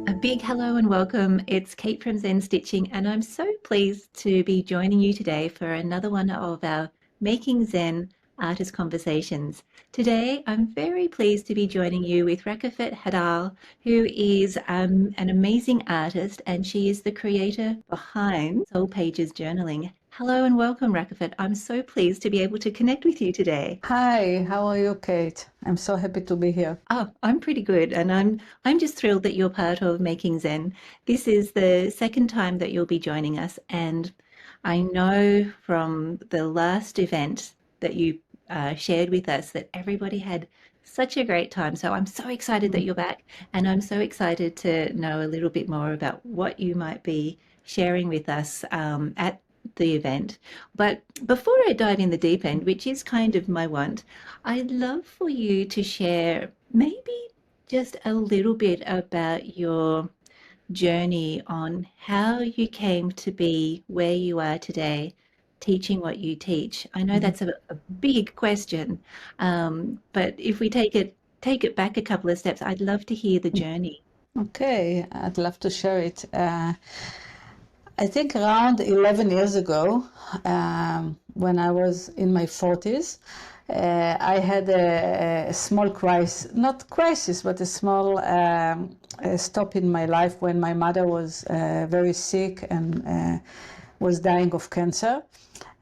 A big hello and welcome. It's Kate from Zen Stitching, and I'm so pleased to be joining you today for another one of our Making Zen Artist Conversations. Today, I'm very pleased to be joining you with Rakefet Hadar, who is an amazing artist, and she is the creator behind SoulPages journaling. Hello and welcome, Rakefet. I'm so pleased to be able to connect with you today. Hi, how are you, Kate? I'm so happy to be here. Oh, I'm pretty good, and I'm just thrilled that you're part of Making Zen. This is the second time that you'll be joining us, and I know from the last event that you shared with us that everybody had such a great time. So I'm so excited that you're back, and I'm so excited to know a little bit more about what you might be sharing with us at the event. But before I dive in the deep end, which is kind of my want, I'd love for you to share maybe just a little bit about your journey on how you came to be where you are today, teaching what you teach. I know Mhm. that's a big question, but if we take it back a couple of steps, I'd love to hear the journey. Okay, I'd love to share it. I think around 11 years ago, when I was in my 40s, I had a small crisis, not crisis, but a small stop in my life when my mother was very sick and was dying of cancer.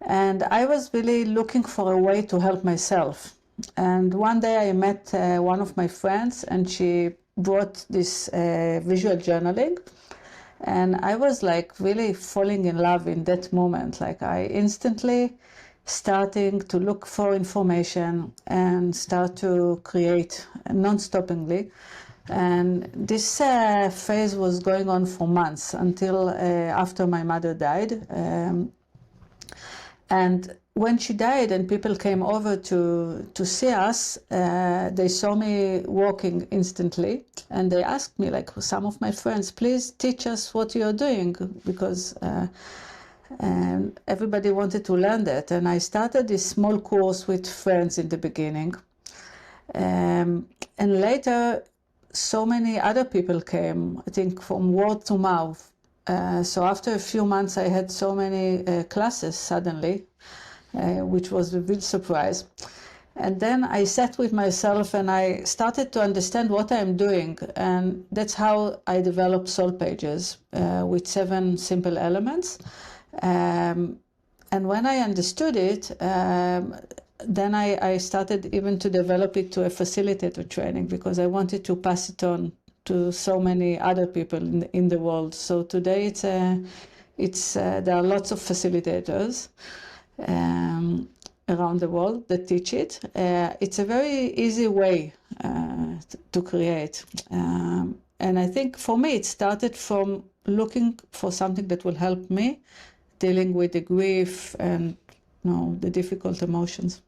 And I was really looking for a way to help myself. And one day I met one of my friends, and she brought this visual journaling. And I was like really falling in love in that moment. Like I instantly starting to look for information and start to create non-stoppingly. And this phase was going on for months until after my mother died. And when she died and people came over to see us, they saw me walking instantly, and they asked me, like some of my friends, please teach us what you're doing, because and everybody wanted to learn that. And I started this small course with friends in the beginning. And later, so many other people came, I think from word to mouth. So after a few months, I had so many classes suddenly, which was a real surprise. And then I sat with myself and I started to understand what I'm doing. And that's how I developed SoulPages with 7 simple elements. And when I understood it, then I started even to develop it to a facilitator training, because I wanted to pass it on to so many other people in the world. So today there are lots of facilitators around the world that teach it. It's a very easy way to create. And I think for me, it started from looking for something that will help me dealing with the grief and the difficult emotions.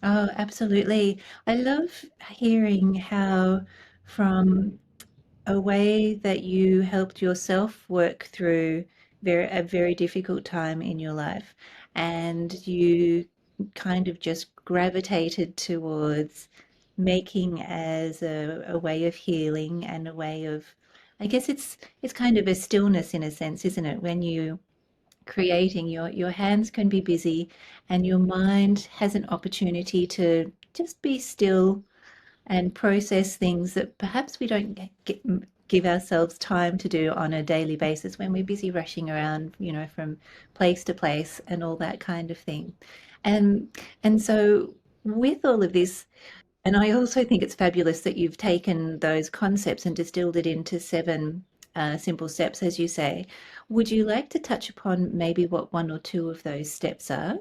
Oh, absolutely. I love hearing how from a way that you helped yourself work through a very difficult time in your life, and you kind of just gravitated towards making as a way of healing and a way of, I guess it's kind of a stillness in a sense, isn't it? When you creating, your hands can be busy and your mind has an opportunity to just be still and process things that perhaps we don't give ourselves time to do on a daily basis when we're busy rushing around, from place to place and all that kind of thing. And and so with all of this, and I also think it's fabulous that you've taken those concepts and distilled it into 7 simple steps, as you say. Would you like to touch upon maybe what one or two of those steps are?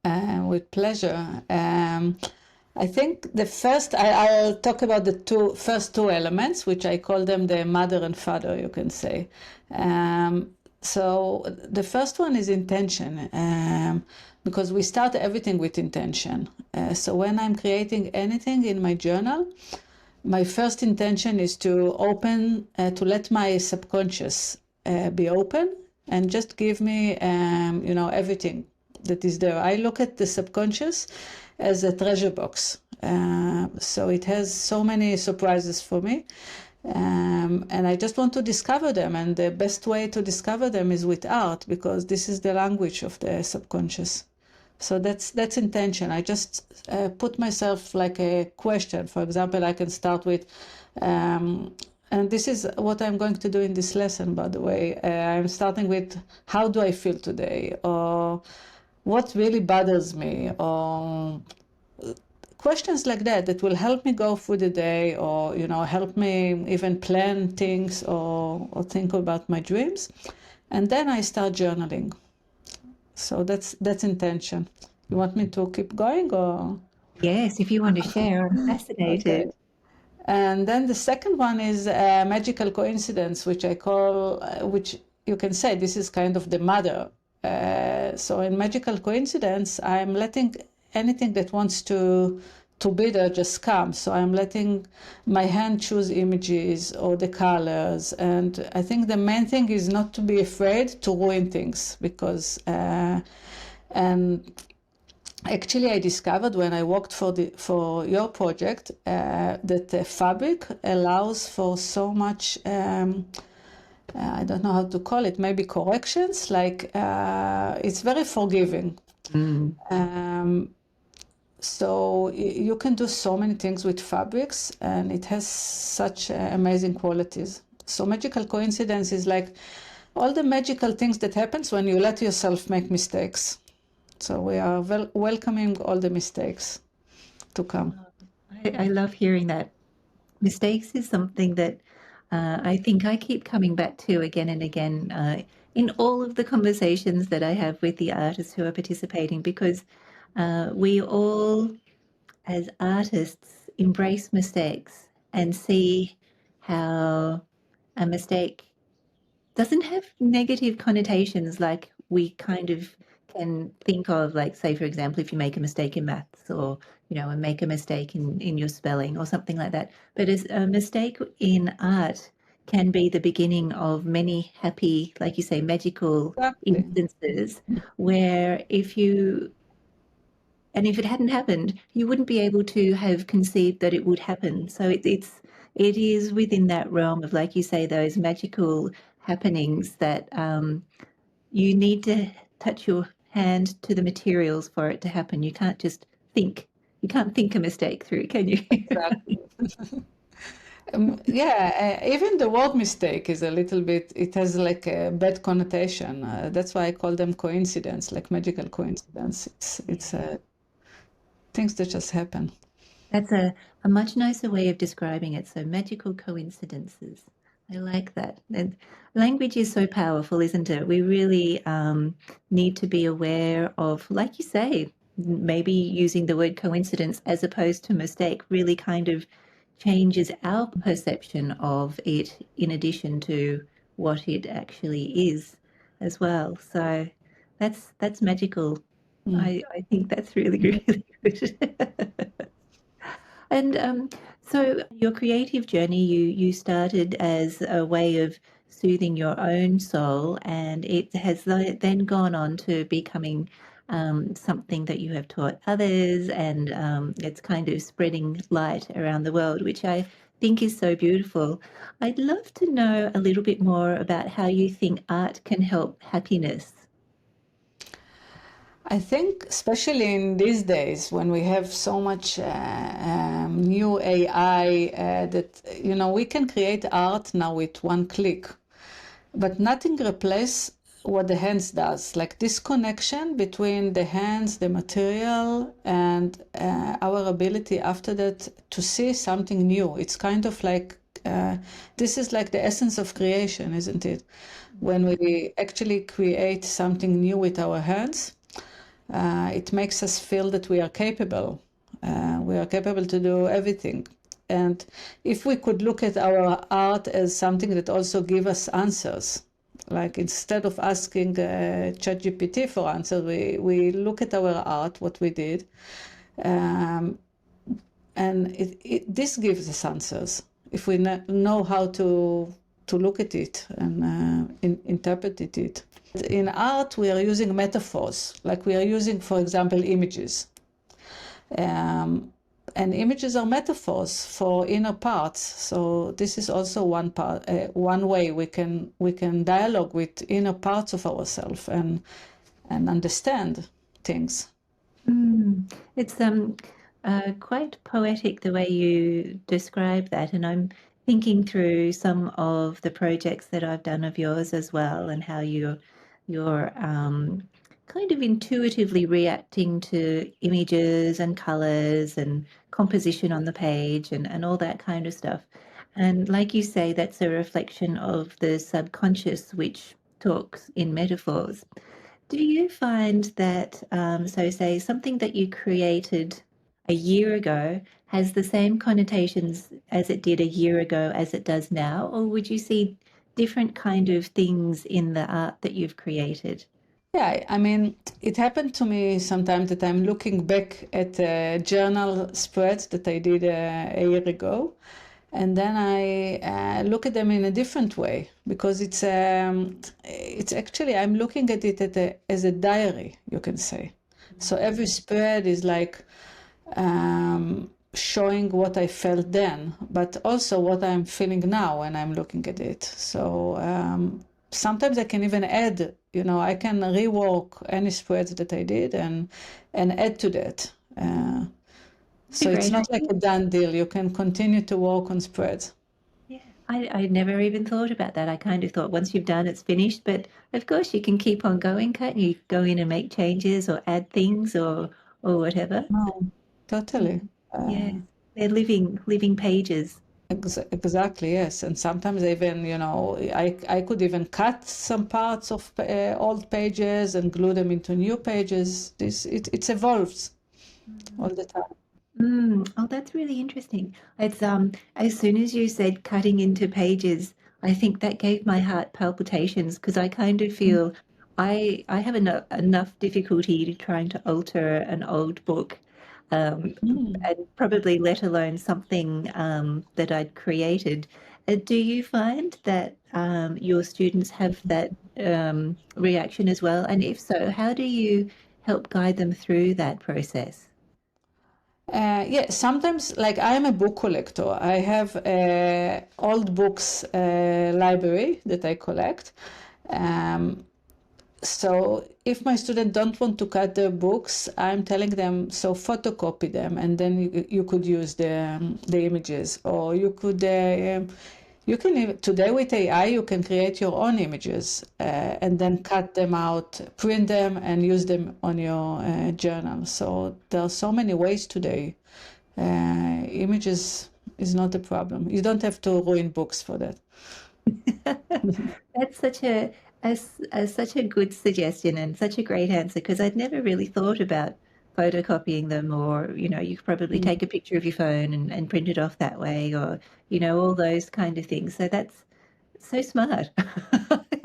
With pleasure. I think the first, I'll talk about the first two elements, which I call them the mother and father, you can say. So the first one is intention, because we start everything with intention. So when I'm creating anything in my journal, my first intention is to to let my subconscious be open and just give me, everything that is there. I look at the subconscious as a treasure box. So it has so many surprises for me. And I just want to discover them, and the best way to discover them is with art, because this is the language of the subconscious. So that's intention. I just put myself like a question. For example, I can start with, and this is what I'm going to do in this lesson, by the way. I'm starting with, how do I feel today? Or what really bothers me? Or questions like that will help me go through the day, or help me even plan things, or think about my dreams. And then I start journaling. So that's intention. You want me to keep going, or? Yes, if you want to share, I'm Okay. fascinated. And then the second one is magical coincidence, which I call, which you can say this is kind of the mother. So in magical coincidence, I'm letting anything that wants to be there just come. So I'm letting my hand choose images or the colors. And I think the main thing is not to be afraid to ruin things, because and actually, I discovered when I worked for your project that the fabric allows for so much. I don't know how to call it. Maybe corrections. Like it's very forgiving. Mm. So you can do so many things with fabrics, and it has such amazing qualities. So magical coincidence is like all the magical things that happens when you let yourself make mistakes. So we are welcoming all the mistakes to come. I love hearing that. Mistakes is something that I think I keep coming back to again and again in all of the conversations that I have with the artists who are participating, because we all, as artists, embrace mistakes and see how a mistake doesn't have negative connotations like we kind of can think of, like, say, for example, if you make a mistake in maths, or and make a mistake in your spelling or something like that. But as a mistake in art can be the beginning of many happy, like you say, magical Exactly. instances, where if it hadn't happened, you wouldn't be able to have conceived that it would happen. So it is within that realm of, like you say, those magical happenings that you need to touch your hand to the materials for it to happen. You can't just think. You can't think a mistake through, can you? Exactly. Yeah, even the word mistake is a little bit, it has like a bad connotation. That's why I call them coincidence, like magical coincidence. It's things that just happen. That's a much nicer way of describing it. So magical coincidences. I like that. And language is so powerful, isn't it? We really need to be aware of, like you say, maybe using the word coincidence as opposed to mistake really kind of changes our perception of it in addition to what it actually is as well. So that's magical. Mm. I think that's really, really good. And so your creative journey, you started as a way of soothing your own soul, and it has then gone on to becoming something that you have taught others, and it's kind of spreading light around the world, which I think is so beautiful. I'd love to know a little bit more about how you think art can help happiness. I think, especially in these days when we have so much new AI, that we can create art now with one click, but nothing replaces what the hands does. Like this connection between the hands, the material, and our ability after that to see something new. It's kind of like this is like the essence of creation, isn't it? When we actually create something new with our hands, it makes us feel that we are capable. We are capable to do everything. And if we could look at our art as something that also gives us answers, like instead of asking ChatGPT for answers, we look at our art, what we did, um, and this gives us answers if we know how to look at it and interpret it. In art, we are using metaphors, like we are using, for example, images. Um, and images are metaphors for inner parts. So this is also one way we can dialogue with inner parts of ourselves and understand things. It's quite poetic the way you describe that, and I'm thinking through some of the projects that I've done of yours as well, and how you're kind of intuitively reacting to images and colors and composition on the page and all that kind of stuff. And like you say, that's a reflection of the subconscious, which talks in metaphors. Do you find that, so say something that you created a year ago has the same connotations as it did a year ago as it does now? Or would you see different kind of things in the art that you've created? Yeah, I mean, it happened to me sometimes that I'm looking back at a journal spreads that I did a year ago, and then I look at them in a different way because it's actually I'm looking at it as a diary, you can say. So every spread is like showing what I felt then, but also what I'm feeling now when I'm looking at it. So sometimes I can even add, I can rework any spreads that I did and add to that. A So it's great not like idea. a done deal. You can continue to work on spreads. Yeah, I never even thought about that. I kind of thought once you've done, it's finished. But of course, you can keep on going, can't you? Go in and make changes or add things or whatever. No, Mm. totally. Yes, they're living pages. Exactly, yes. And sometimes even, I could even cut some parts of old pages and glue them into new pages. It evolves all the time. Oh, that's really interesting. It's as soon as you said cutting into pages, I think that gave my heart palpitations because I kind of feel I have enough difficulty trying to alter an old book, Mm. and probably let alone something that I'd created. Do you find that your students have that reaction as well? And if so, how do you help guide them through that process? Yeah, sometimes like I am a book collector. I have a old books library that I collect. Um, so if my students don't want to cut their books, I'm telling them so photocopy them, and then you could use the images, or you can today with AI you can create your own images and then cut them out, print them, and use them on your journal. So there are so many ways today. Images is not a problem. You don't have to ruin books for that. That's such a good suggestion and such a great answer because I'd never really thought about photocopying them or, you could probably Mm. take a picture of your phone and print it off that way or, all those kind of things. So that's so smart.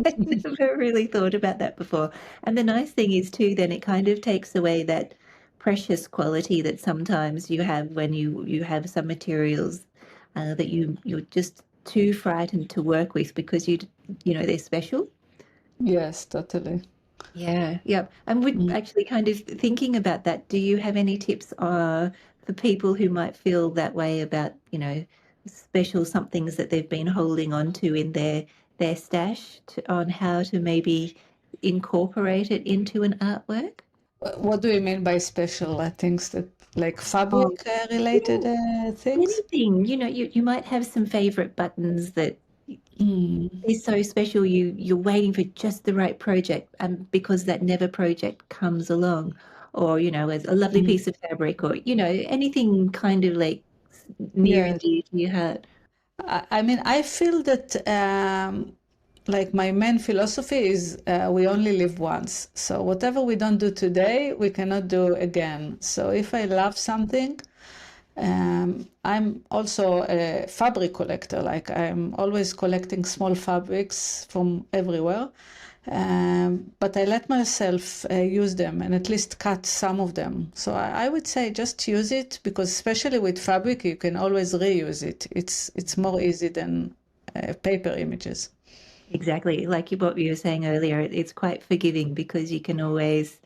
I never really thought about that before. And the nice thing is too, then it kind of takes away that precious quality that sometimes you have when you have some materials that you're just too frightened to work with because they're special. Yes, totally. Yeah, yeah. And with Mm. actually kind of thinking about that, do you have any tips for people who might feel that way about, special somethings that they've been holding on to in their stash on how to maybe incorporate it into an artwork? What do you mean by special things that like Oh, fabric related yeah, things? anything. You might have some favorite buttons that Mm. is so special you're waiting for just the right project and because that never project comes along or as a lovely Mm. piece of fabric or anything kind of like near and Yes. dear to your heart. I mean, I feel that like my main philosophy is we only live once. So whatever we don't do today, we cannot do again. So if I love something, I'm also a fabric collector. Like I'm always collecting small fabrics from everywhere. But I let myself use them and at least cut some of them. So I would say just use it because especially with fabric, you can always reuse it. It's more easy than paper images. Exactly, like what you were saying earlier, it's quite forgiving because you can always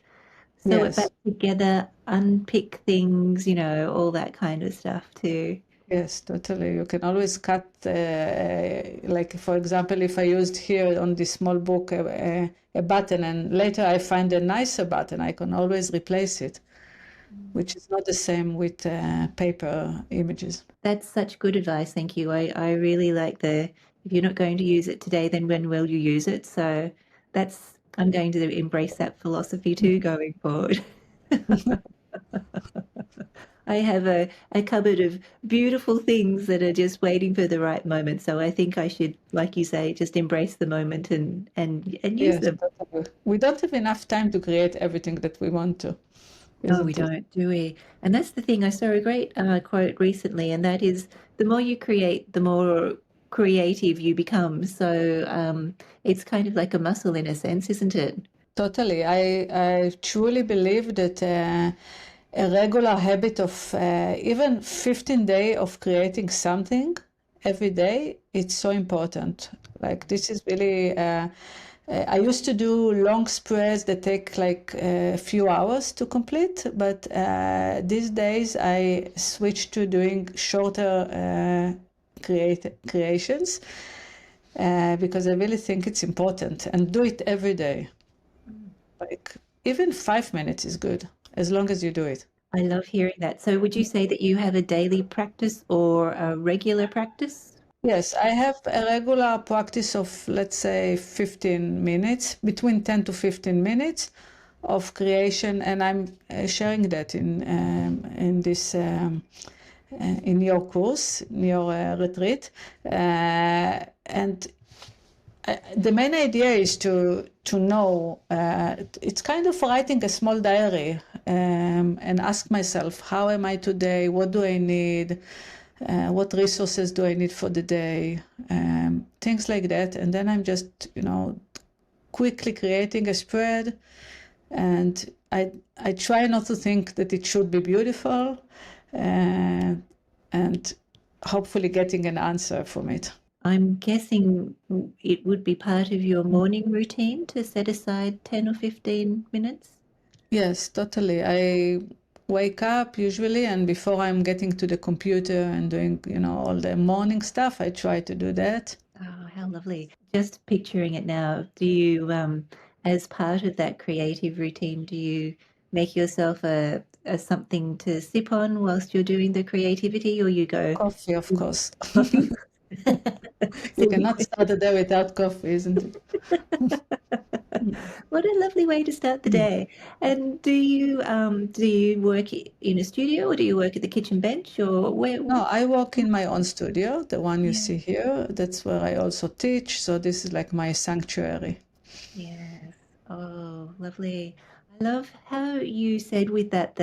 sew it back Yes. together, unpick things, all that kind of stuff too. Yes, totally. You can always cut, like for example, if I used here on this small book a button and later I find a nicer button, I can always replace it, which is not the same with paper images. That's such good advice. Thank you. I really like if you're not going to use it today, then when will you use it? So I'm going to embrace that philosophy too going forward. I have a cupboard of beautiful things that are just waiting for the right moment. So I think I should, like you say, just embrace the moment and use Yes, them. totally. We don't have enough time to create everything that we want to, No, we isn't it? don't, do we? And that's the thing. I saw a great quote recently, and that is the more you create, the more creative you become. So it's kind of like a muscle in a sense, isn't it? Totally. I truly believe that a regular habit of even 15 days of creating something every day, it's so important. Like this is really, I used to do long spreads that take like a few hours to complete, but these days I switched to doing shorter creations because I really think it's important and do it every day. Like even 5 minutes is good as long as you do it. I love hearing that. So would you say that you have a daily practice or a regular practice? Yes, I have a regular practice of, let's say, 15 minutes, between 10 to 15 minutes of creation, and I'm sharing that in this in your course, in your retreat, and the main idea is to know. It's kind of writing a small diary and ask myself, how am I today? What do I need? What resources do I need for the day? Things like that. And then I'm just, quickly creating a spread. And I try not to think that it should be beautiful, and hopefully getting an answer from it. I'm guessing it would be part of your morning routine to set aside 10 or 15 minutes. Yes, totally. I wake up usually, and before I'm getting to the computer and doing, all the morning stuff, I try to do that. Oh, how lovely. Just picturing it now, do you, as part of that creative routine, do you make yourself a something to sip on whilst you're doing the creativity, or you go, Coffee, of course. You so cannot start the day without coffee, isn't it? what a lovely way to start the Mm. day. And do you work in a studio or do you work at the kitchen bench or where? No, I work in my own studio, the one you Yeah. see here. That's where I also teach. So this is like my sanctuary. Yes. Oh, lovely. I love how you said with that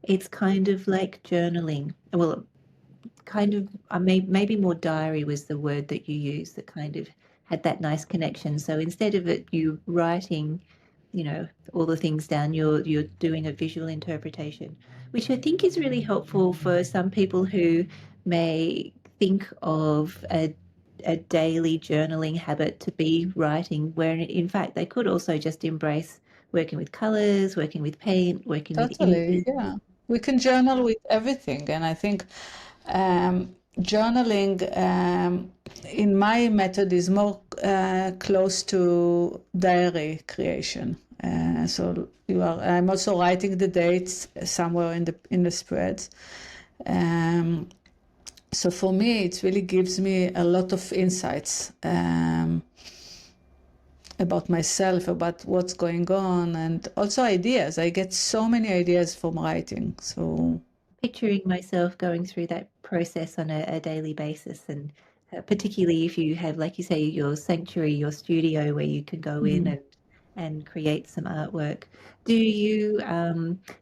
it's kind of like journaling. Well, kind of maybe more diary was the word that you used that kind of had that nice connection. So instead of it you writing, all the things down, you're doing a visual interpretation, which I think is really helpful for some people who may think of a daily journaling habit to be writing, where in fact they could also just embrace working with colors, working with paint, working with Totally, images. yeah. We can journal with everything. And I think journaling in my method is more close to diary creation. So I'm also writing the dates somewhere in the spreads. Um, so for me, it really gives me a lot of insights about myself, about what's going on, and also ideas. I get so many ideas from writing. So Picturing myself going through that process on a daily basis, and particularly if you have, like you say, your sanctuary, your studio where you can go in mm, and create some artwork. Do you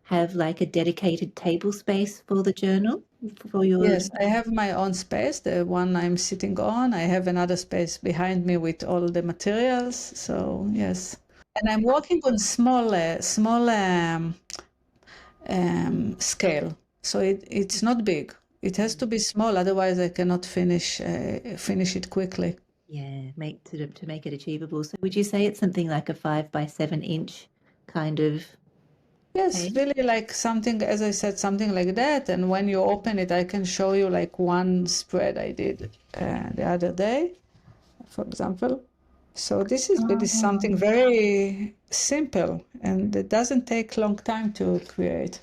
have like a dedicated table space for the journal for your? yes, I have my own space, the one I'm sitting on. I have another space behind me with all the materials. So yes, and I'm working on small scale. So it's not big. It has to be small, otherwise I cannot finish it quickly. Yeah, make to make it achievable. So would you say it's something like a 5 by 7 inch kind of? Yes, Okay. really like something, as I said, something like that. And when you open it, I can show you like one spread I did the other day, for example. So this is really something Oh, very simple and it doesn't take long time to create.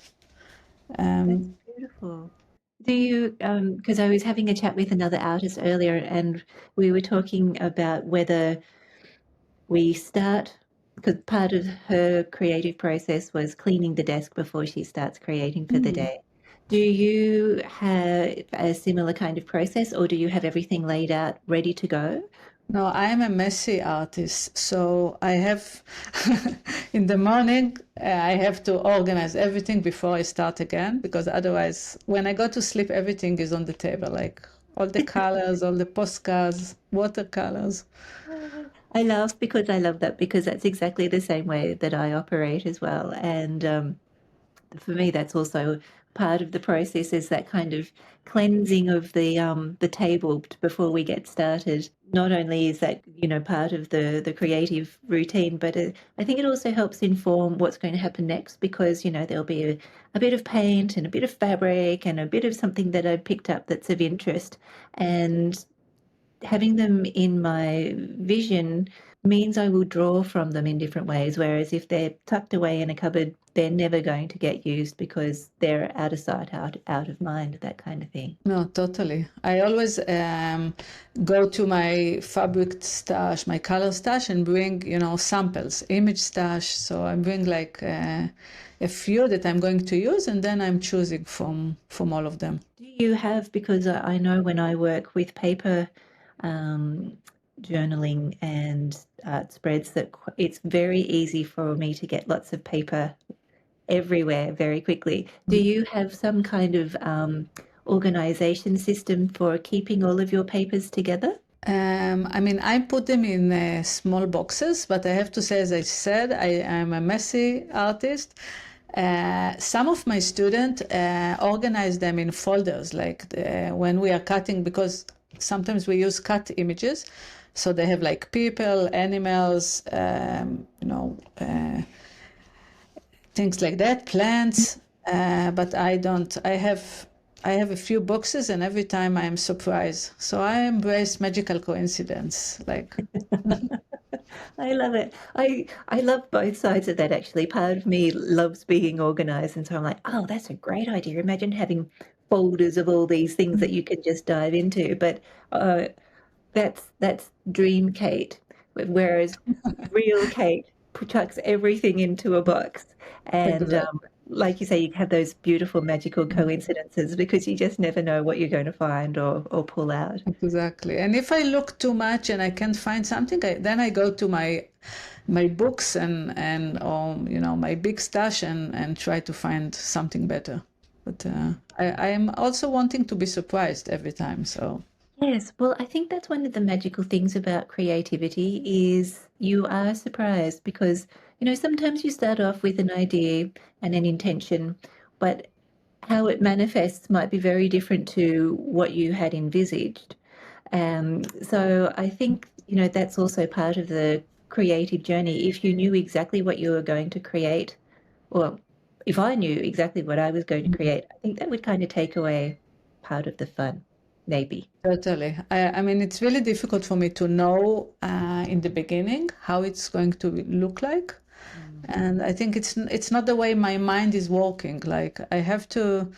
that's Um, beautiful. Do you, because I was having a chat with another artist earlier and we were talking about whether we start, because part of her creative process was cleaning the desk before she starts creating for the mm. day. Do you have a similar kind of process, or do you have everything laid out ready to go? No, I am a messy artist, so I have in the morning I have to organize everything before I start again because otherwise, when I go to sleep, everything is on the table, like all the colors, all the postcards, watercolors. I laugh because I love that because that's exactly the same way that I operate as well. And for me, that's also part of the process is that kind of cleansing of the table before we get started. Not only is that, you know, part of the creative routine, but I think it also helps inform what's going to happen next because, you know, there'll be a bit of paint and a bit of fabric and a bit of something that I picked up that's of interest. And having them in my vision means I will draw from them in different ways. Whereas if they're tucked away in a cupboard, they're never going to get used because they're out of sight, out of mind, that kind of thing. No, totally. I always go to my fabric stash, my color stash, and bring, samples, image stash. So I bring like a few that I'm going to use, and then I'm choosing from all of them. Do you have, because I know when I work with paper um, journaling and art spreads, that it's very easy for me to get lots of paper everywhere very quickly. Do you have some kind of organization system for keeping all of your papers together? I mean, I put them in small boxes, but I have to say, as I said, I am a messy artist. Some of my students organize them in folders, like when we are cutting, because sometimes we use cut images. So they have like people, animals, things like that, plants. But I don't. I have a few boxes, and every time I am surprised. So I embrace magical coincidence. Like, I love it. I love both sides of that actually. Part of me loves being organized, and so I'm like, oh, that's a great idea. Imagine having folders of all these things that you can just dive into. But uh, that's dream Kate, whereas real Kate chucks everything into a box. And exactly. like you say, you have those beautiful magical coincidences because you just never know what you're going to find or pull out. Exactly. And if I look too much and I can't find something, then I go to my books and my big stash and try to find something better. But I am also wanting to be surprised every time. So Yes, well, I think that's one of the magical things about creativity is you are surprised because, you know, sometimes you start off with an idea and an intention, but how it manifests might be very different to what you had envisaged. So I think, you know, that's also part of the creative journey. If you knew exactly what you were going to create, or if I knew exactly what I was going to create, I think that would kind of take away part of the fun, maybe. totally. I mean, it's really difficult for me to know in the beginning how it's going to look like. Mm. And I think it's not the way my mind is working. Like I have to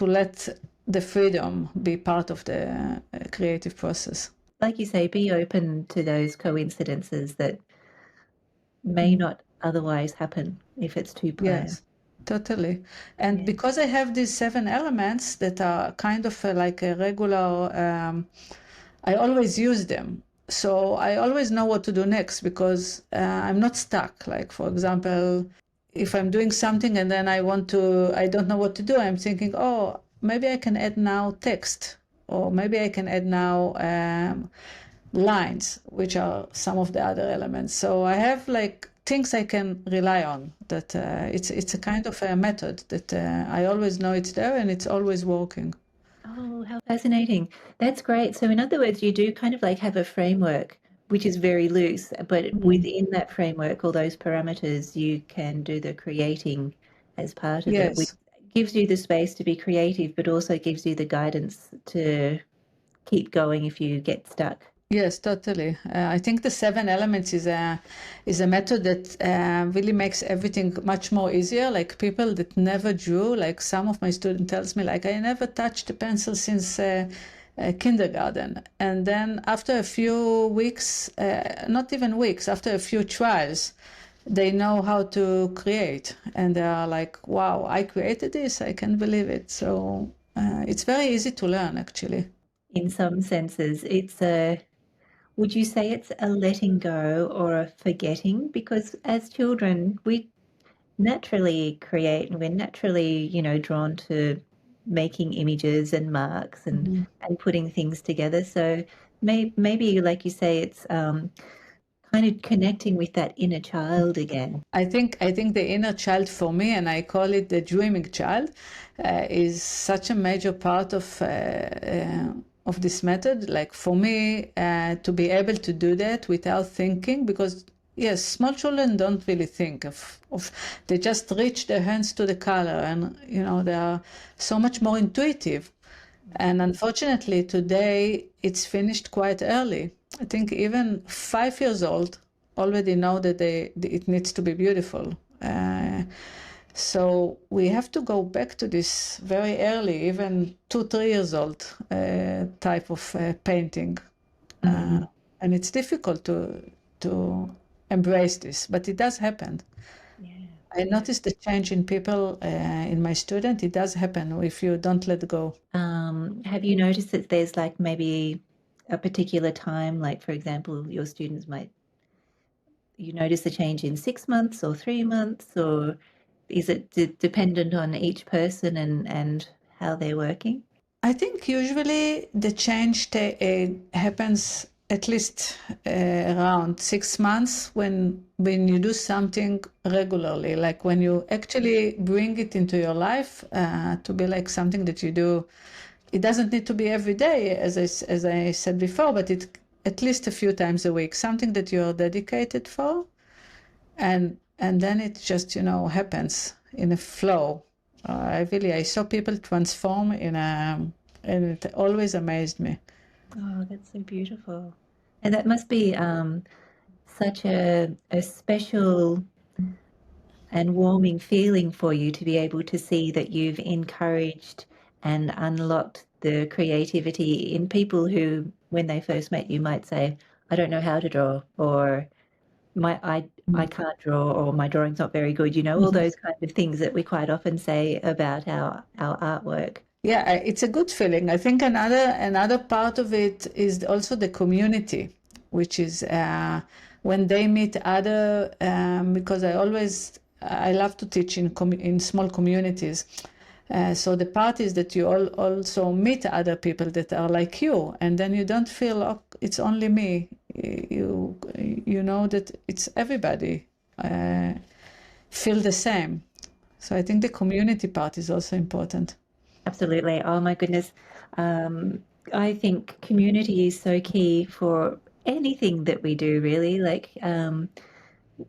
let the freedom be part of the creative process. Like you say, be open to those coincidences that may Mm. not otherwise happen if it's too planned. Yes, totally. And Yeah. because I have these 7 elements that are kind of like a regular, I always use them. So I always know what to do next because I'm not stuck. Like, for example, if I'm doing something and then I don't know what to do, I'm thinking, oh, maybe I can add now text, or maybe I can add now lines, which are some of the other elements. So I have like things I can rely on. That it's a kind of a method that I always know it's there and it's always working. Oh, how fascinating. That's great. So, in other words, you do kind of like have a framework, which is very loose, but Mm. within that framework, all those parameters, you can do the creating as part of it, which Yes. gives you the space to be creative, but also gives you the guidance to keep going if you get stuck. Yes, totally. I think the 7 elements is a method that really makes everything much more easier. Like people that never drew, like some of my student tells me, like I never touched a pencil since kindergarten, and then after a few weeks, not even weeks, after a few trials, they know how to create, and they are like, "Wow, I created this! I can't believe it!" So it's very easy to learn, actually. In some senses, it's a would you say it's a letting go or a forgetting? Because as children, we naturally create and we're naturally, drawn to making images and marks and putting things together. So maybe, like you say, it's kind of connecting with that inner child again. I think the inner child for me, and I call it the dreaming child, is such a major part of this method. Like for me, to be able to do that without thinking, because yes, small children don't really think of they just reach their hands to the color, and they are so much more intuitive. And unfortunately, today it's finished quite early. I think even 5 years old already know that it needs to be beautiful. So we have to go back to this very early, even 2, 3 years old type of painting, Mm, and it's difficult to embrace this, but it does happen. yeah. I noticed the change in people, in my student. It does happen if you don't let go. Have you noticed that there's like maybe a particular time, like for example, your students might you notice the change in 6 months or 3 months, or is it dependent on each person and how they're working? I think usually the change happens at least around 6 months when you do something regularly, like when you actually bring it into your life to be like something that you do. It doesn't need to be every day, as I said before, but it at least a few times a week, something that you're dedicated for, and then it just happens in a flow. I saw people transform and it always amazed me. Oh, that's so beautiful. And that must be such a special and warming feeling for you to be able to see that you've encouraged and unlocked the creativity in people who, when they first met you, might say, I don't know how to draw, or I can't draw, or my drawing's not very good, all those kind of things that we quite often say about our artwork. Yeah, it's a good feeling. I think another part of it is also the community, which is when they meet other. Because I love to teach in small communities. So the part is that you also meet other people that are like you, and then you don't feel, oh, it's only me. You know that it's everybody feel the same. So I think the community part is also important. Absolutely. Oh my goodness. Um, I think community is so key for anything that we do, really. Like,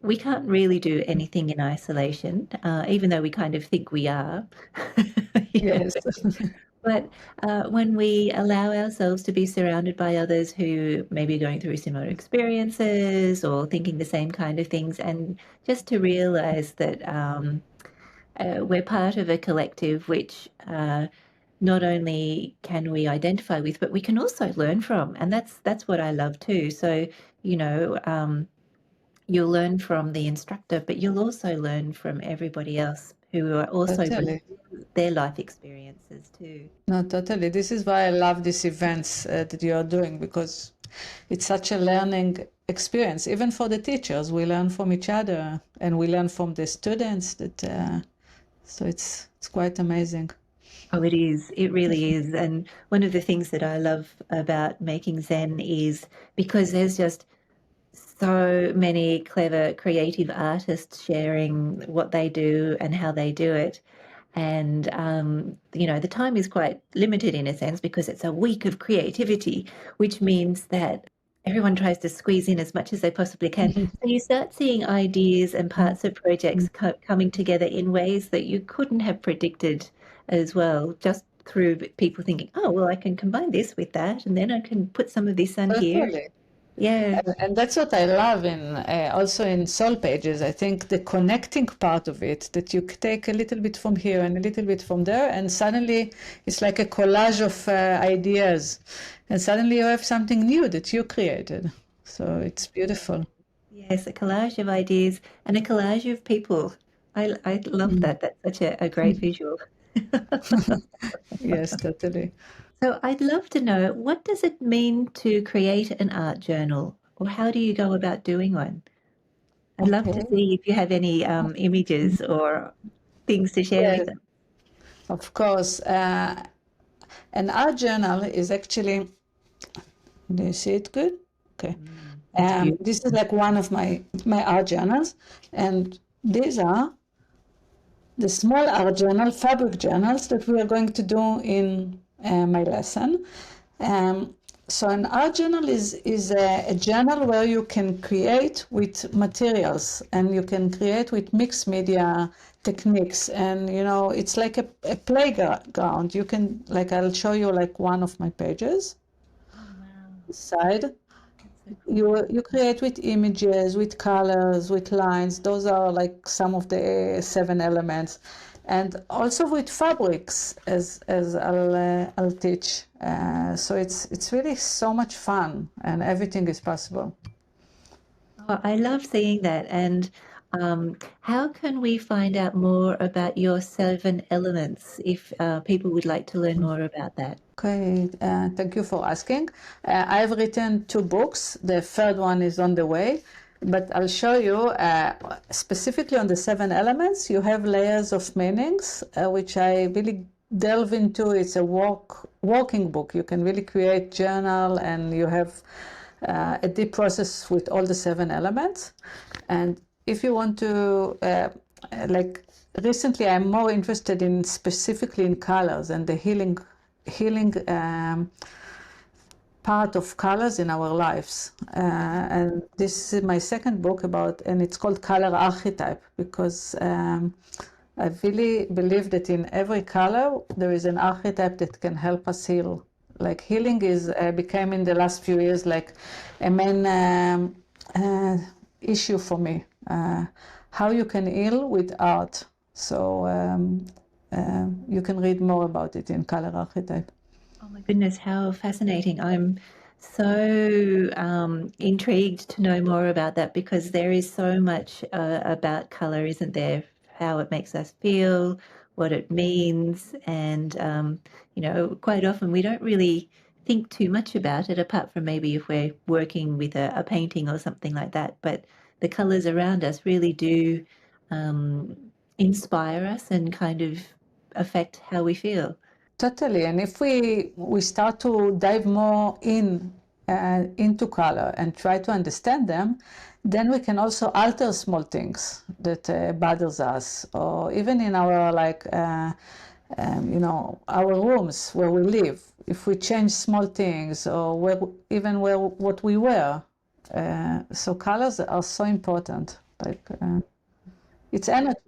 we can't really do anything in isolation, even though we kind of think we are. You know, Yes. but when we allow ourselves to be surrounded by others who may be going through similar experiences or thinking the same kind of things, and just to realize that we're part of a collective which not only can we identify with, but we can also learn from, and that's what I love too. So, you know, you'll learn from the instructor, but you'll also learn from everybody else who are also bringing Totally. their life experiences too. No, totally. This is why I love these events that you are doing, because it's such a learning experience. Even for the teachers, we learn from each other and we learn from the students. So it's quite amazing. Oh, it is. It really is. And one of the things that I love about Making Zen is because there's just so many clever, creative artists sharing what they do and how they do it. And, the time is quite limited in a sense because it's a week of creativity, which means that everyone tries to squeeze in as much as they possibly can. So you start seeing ideas and parts of projects coming together in ways that you couldn't have predicted as well, just through people thinking, oh, well, I can combine this with that, and then I can put some of this on here. Totally. Yeah. And that's what I love in also in SoulPages. I think the connecting part of it, that you take a little bit from here and a little bit from there, and suddenly it's like a collage of ideas, and suddenly you have something new that you created. So it's beautiful. Yes, a collage of ideas and a collage of people. I love Mm. that. That's such a great visual. Yes, totally. So I'd love to know, what does it mean to create an art journal, or how do you go about doing one? I'd love to Okay. see if you have any images or things to share with Yes, them. of course. An art journal is actually, do you see it good? Okay. It's beautiful. This is like one of my art journals, and these are the small art journal, fabric journals that we are going to do in my lesson. Um, so an art journal is a journal where you can create with materials, and you can create with mixed media techniques, and it's like a playground. You can, like, I'll show you like one of my pages Oh, wow. side. That's so cool. You create with images, with colors, with lines. Those are like some of the 7 elements, and also with fabrics, as I'll teach. So it's really so much fun, and everything is possible. Oh, I love seeing that. And how can we find out more about your 7 elements if people would like to learn more about that? Okay, thank you for asking. I've written 2 books. The third one is on the way, but I'll show you specifically on the 7 elements. You have layers of meanings, which I really delve into. It's a working book. You can really create journal, and you have a deep process with all the 7 elements. And if you want to, like, recently I'm more interested in specifically in colors and the healing part of colors in our lives. And this is my second book about, and it's called Color Archetype, because I really believe that in every color there is an archetype that can help us heal. Like, healing is became in the last few years like a main issue for me. How you can heal with art. So you can read more about it in Color Archetype. Oh my goodness, how fascinating. I'm so intrigued to know more about that because there is so much about color, isn't there? How it makes us feel, what it means, and quite often we don't really think too much about it, apart from maybe if we're working with a painting or something like that. But the colors around us really do um, inspire us and kind of affect how we feel. Totally. And if we start to dive more into color and try to understand them, then we can also alter small things that bothers us, or even in our our rooms where we live. If we change small things, or even what we wear. So colors are so important. It's energy.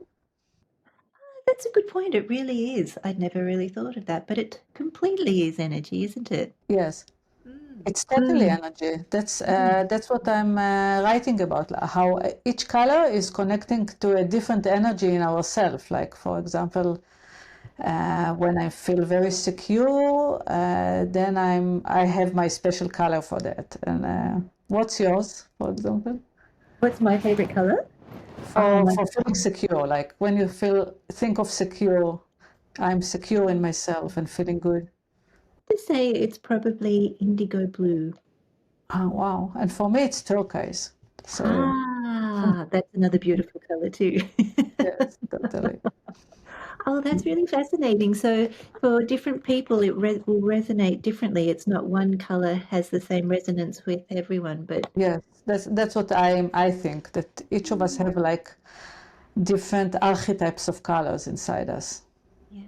That's a good point. It really is. I'd never really thought of that, but it completely is energy, isn't it? Yes. Mm. It's totally Mm. energy. Mm. That's what I'm writing about. How each color is connecting to a different energy in ourselves. Like, for example, when I feel very secure, then I have my special color for that. And what's yours, for example? What's my favorite color? Oh For my, feeling secure, like when you think of secure, I'm secure in myself and feeling good. to say it's probably indigo blue. Oh, wow! And for me, it's turquoise. So Ah, that's another beautiful color too. yes, totally. Oh, that's really fascinating. So for different people, it will resonate differently. It's not one color has the same resonance with everyone, but Yes, that's what I think, that each of us have like different archetypes of colors inside us. yeah.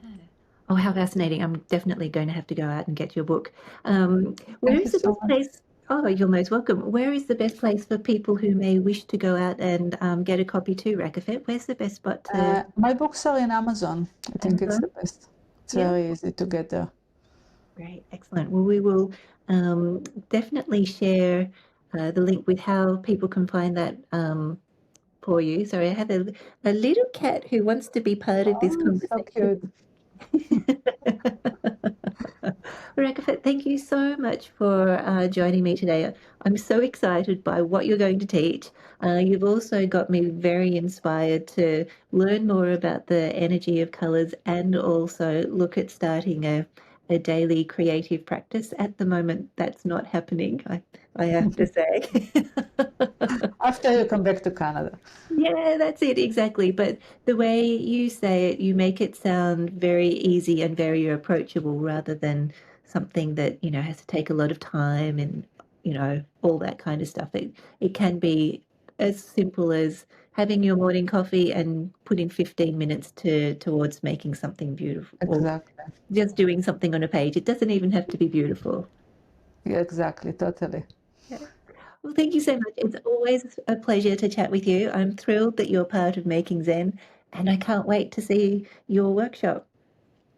Oh, how fascinating. I'm definitely going to have to go out and get your book. Where Thank you is the so best much. place? Oh, you're most welcome. Where is the best place for people who may wish to go out and get a copy too, Rakefet? Where's the best spot to My books are in Amazon. I think it's Amazon? the best. It's Yeah. very easy to get there. Great, excellent. Well, we will definitely share the link with how people can find that for you. So I have a little cat who wants to be part of this Oh, so conversation. cute. Rakefet, thank you so much for joining me today. I'm so excited by what you're going to teach. You've also got me very inspired to learn more about the energy of colors and also look at starting a daily creative practice. At the moment, that's not happening, I have to say. After you come back to Canada. Yeah, that's it, exactly. But the way you say it, you make it sound very easy and very approachable rather than something that, has to take a lot of time and, all that kind of stuff. It can be as simple as having your morning coffee and putting 15 minutes towards making something beautiful or Exactly. just doing something on a page. It doesn't even have to be beautiful. Yeah, exactly. Totally. Yeah. Well, thank you so much. It's always a pleasure to chat with you. I'm thrilled that you're part of Making Zen, and I can't wait to see your workshop.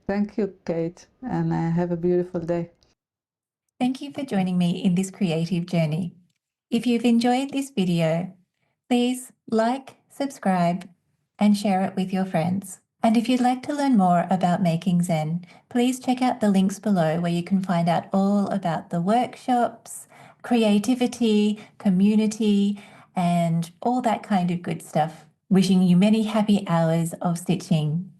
Thank you, Kate, and have a beautiful day. Thank you for joining me in this creative journey. If you've enjoyed this video, please like, subscribe, and share it with your friends. And if you'd like to learn more about Making Zen, please check out the links below where you can find out all about the workshops, creativity, community, and all that kind of good stuff. Wishing you many happy hours of stitching.